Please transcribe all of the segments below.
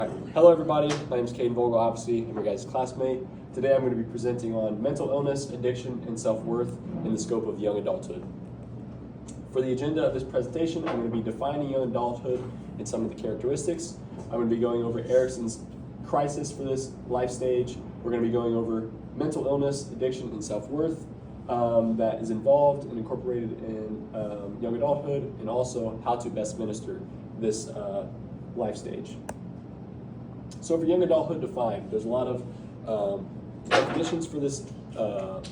Hello everybody, my name is Caden Vogel, obviously, I'm your guys' classmate. Today I'm going to be presenting on mental illness, addiction, and self-worth in the scope of young adulthood. For the agenda of this presentation, I'm going to be defining young adulthood and some of the characteristics. I'm going to be going over Erikson's crisis for this life stage. We're going to be going over mental illness, addiction, and self-worth that is involved and incorporated in young adulthood, and also how to best minister this life stage. So for young adulthood defined, there's a lot of definitions for this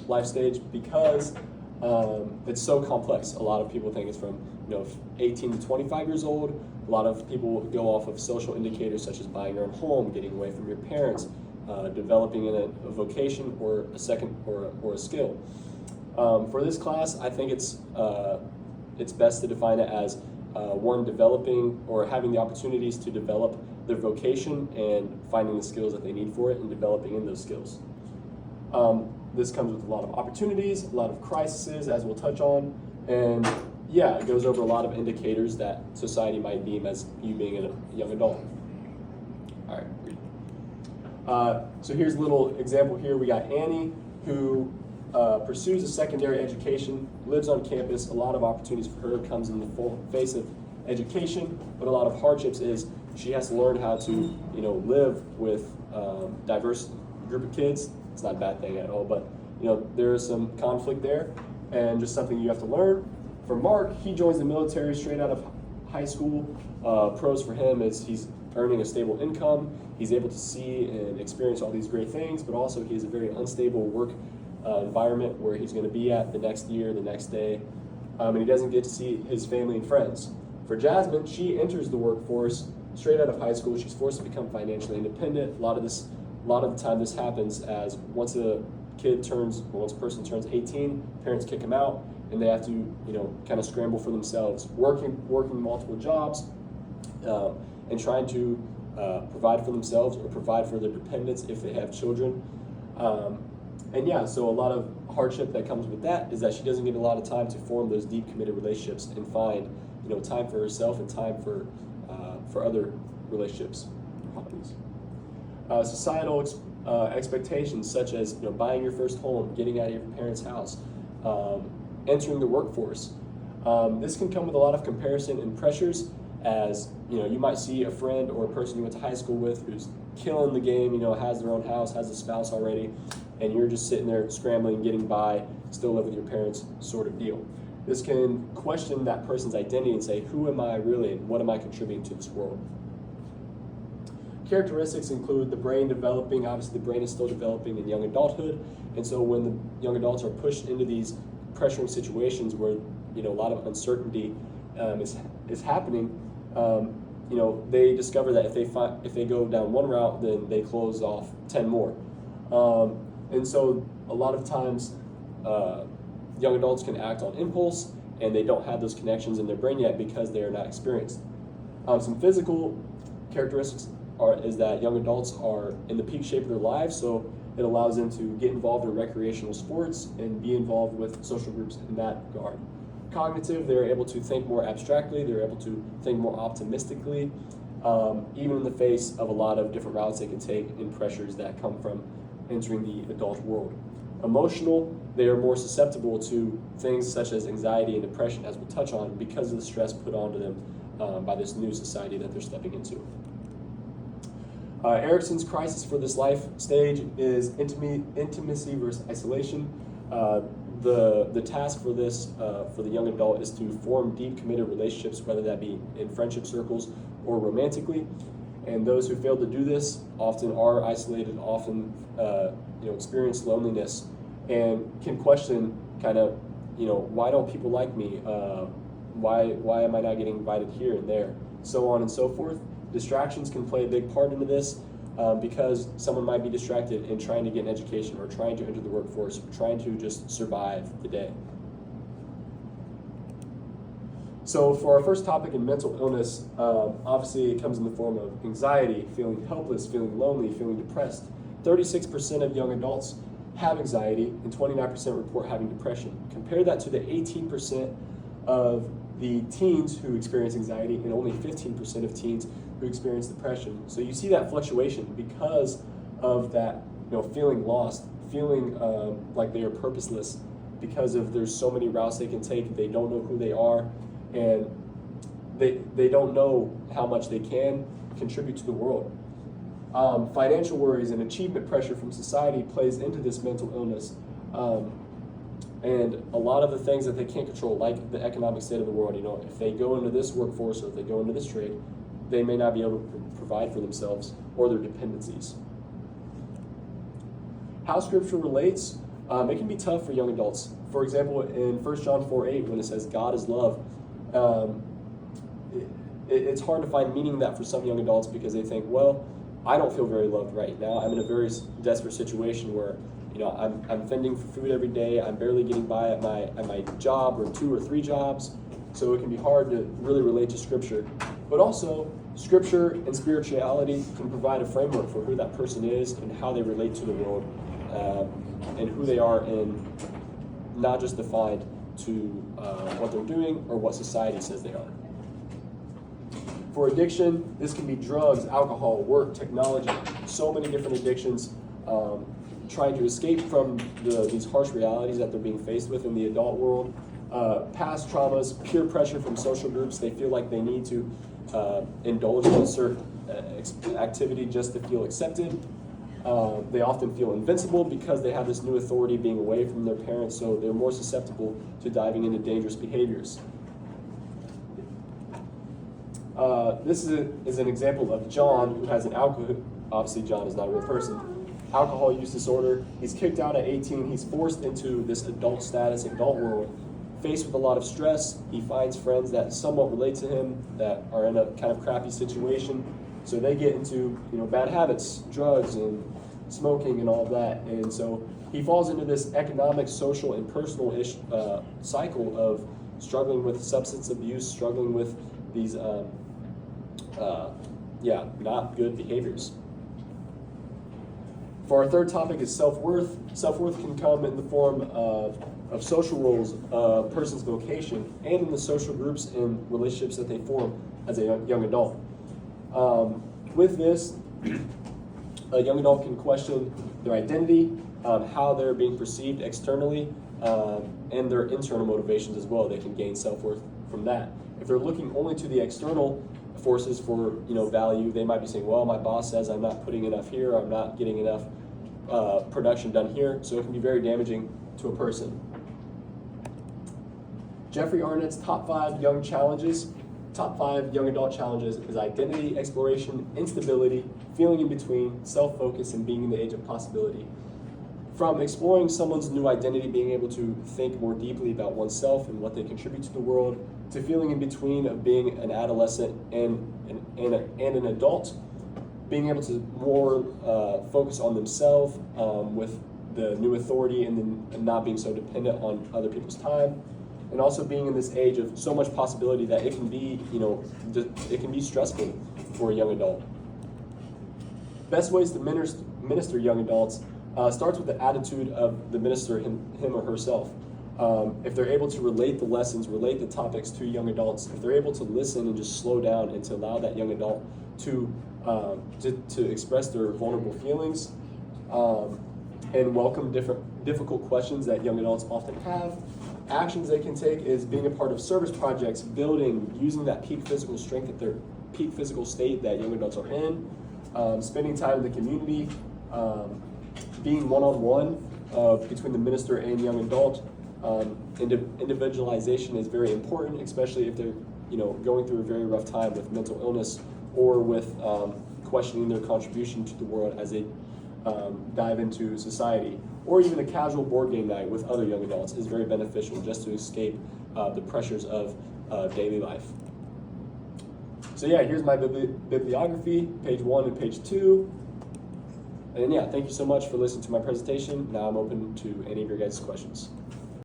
life stage because it's so complex. A lot of people think it's from 18 to 25 years old. A lot of people go off of social indicators such as buying your own home, getting away from your parents, developing in a vocation or a skill. For this class, I think it's best to define it as one developing or having the opportunities to develop their vocation and finding the skills that they need for it and developing in those skills. This comes with a lot of opportunities, a lot of crises, as we'll touch on, and yeah, it goes over a lot of indicators that society might deem as you being a young adult. All right, read. So here's a little example here. We got Annie, who pursues a secondary education, lives on campus. A lot of opportunities for her comes in the full face of education, but a lot of hardships is she has to learn how to live with diverse group of kids. It's not a bad thing at all, but there is some conflict there and just something you have to learn. For Mark, he joins the military straight out of high school. Pros for him is he's earning a stable income. He's able to see and experience all these great things, but also he has a very unstable work environment where he's going to be at the next year, the next day, and he doesn't get to see his family and friends. For Jasmine, she enters the workforce straight out of high school. She's forced to become financially independent. A lot of the time this happens as once a person turns 18, parents kick them out, and they have to kind of scramble for themselves, working multiple jobs, and trying to provide for themselves or provide for their dependents if they have children. And yeah, so a lot of hardship that comes with that is that she doesn't get a lot of time to form those deep committed relationships and find time for herself and time for other relationships, hobbies. Societal expectations such as buying your first home, getting out of your parents' house, entering the workforce. This can come with a lot of comparison and pressures, as you might see a friend or a person you went to high school with who's killing the game, has their own house, has a spouse already, and you're just sitting there scrambling, getting by, still live with your parents, sort of deal. This can question that person's identity and say, who am I really and what am I contributing to this world? Characteristics include the brain developing. Obviously the brain is still developing in young adulthood, and so when the young adults are pushed into these pressuring situations where a lot of uncertainty is happening, they discover that if they go down one route, then they close off 10 more. And so a lot of times young adults can act on impulse, and they don't have those connections in their brain yet because they are not experienced. Some physical characteristics is that young adults are in the peak shape of their lives, so it allows them to get involved in recreational sports and be involved with social groups in that regard. Cognitive, they're able to think more abstractly, they're able to think more optimistically, even in the face of a lot of different routes they can take and pressures that come from entering the adult world. Emotional, they are more susceptible to things such as anxiety and depression, as we'll touch on, because of the stress put onto them by this new society that they're stepping into. Erikson's crisis for this life stage is intimacy versus isolation. The task for this, for the young adult, is to form deep, committed relationships, whether that be in friendship circles or romantically. And those who fail to do this often are isolated, often experience loneliness, and can question why don't people like me? Why am I not getting invited here and there? So on and so forth. Distractions can play a big part into this because someone might be distracted in trying to get an education or trying to enter the workforce or trying to just survive the day. So for our first topic in mental illness, obviously it comes in the form of anxiety, feeling helpless, feeling lonely, feeling depressed. 36% of young adults have anxiety and 29% report having depression. Compare that to the 18% of the teens who experience anxiety and only 15% of teens who experience depression. So you see that fluctuation because of that, feeling lost, feeling like they are purposeless, because of there's so many routes they can take. They don't know who they are, and they don't know how much they can contribute to the world. Financial worries and achievement pressure from society plays into this mental illness. And a lot of the things that they can't control, like the economic state of the world, if they go into this workforce or if they go into this trade, they may not be able to provide for themselves or their dependencies. How Scripture relates, it can be tough for young adults. For example, in 1 John 4:8, when it says God is love, it's hard to find meaning in that for some young adults, because they think, well, I don't feel very loved right now. I'm in a very desperate situation where I'm fending for food every day. I'm barely getting by at my job, or 2 or 3 jobs. So it can be hard to really relate to Scripture. But also, Scripture and spirituality can provide a framework for who that person is and how they relate to the world, and who they are, and not just defined to what they're doing or what society says they are. For addiction, this can be drugs, alcohol, work, technology, so many different addictions. Trying to escape from these harsh realities that they're being faced with in the adult world. Past traumas, peer pressure from social groups. They feel like they need to indulge in a certain activity just to feel accepted. They often feel invincible because they have this new authority being away from their parents, so they're more susceptible to diving into dangerous behaviors. This is an example of John, who has an alcohol. Obviously, John is not a real person. Alcohol use disorder. He's kicked out at 18. He's forced into this adult status, adult world. Faced with a lot of stress, he finds friends that somewhat relate to him, that are in a kind of crappy situation. So they get into bad habits, drugs and smoking and all of that. And so he falls into this economic, social, and personal-ish cycle of struggling with substance abuse, struggling with these not good behaviors. For our third topic is self-worth. Self-worth can come in the form of social roles, a person's vocation, and in the social groups and relationships that they form as a young adult. With this, a young adult can question their identity, how they're being perceived externally, and their internal motivations as well. They can gain self-worth from that. If they're looking only to the external forces for value, they might be saying, well, my boss says I'm not putting enough here, I'm not getting enough production done here, so it can be very damaging to a person. Jeffrey Arnett's top 5 young adult challenges is identity exploration, instability, feeling in between, self-focus, and being in the age of possibility. From exploring someone's new identity, being able to think more deeply about oneself and what they contribute to the world, to feeling in between of being an adolescent and an adult, being able to more focus on themselves with the new authority and not being so dependent on other people's time, and also being in this age of so much possibility that it can be, it can be stressful for a young adult. Best ways to minister young adults starts with the attitude of the minister, him or herself. If they're able to relate the lessons, relate the topics to young adults, if they're able to listen and just slow down and to allow that young adult to express their vulnerable feelings, and welcome difficult questions that young adults often have. Actions they can take is being a part of service projects, building, using that peak physical strength at their peak physical state that young adults are in, spending time in the community, being one-on-one between the minister and young adult. Individualization is very important, especially if they're going through a very rough time with mental illness or with questioning their contribution to the world as they dive into society. Or even a casual board game night with other young adults is very beneficial just to escape the pressures of daily life. So yeah, here's my bibliography, page 1 and page 2. And yeah, thank you so much for listening to my presentation. Now I'm open to any of your guys' questions.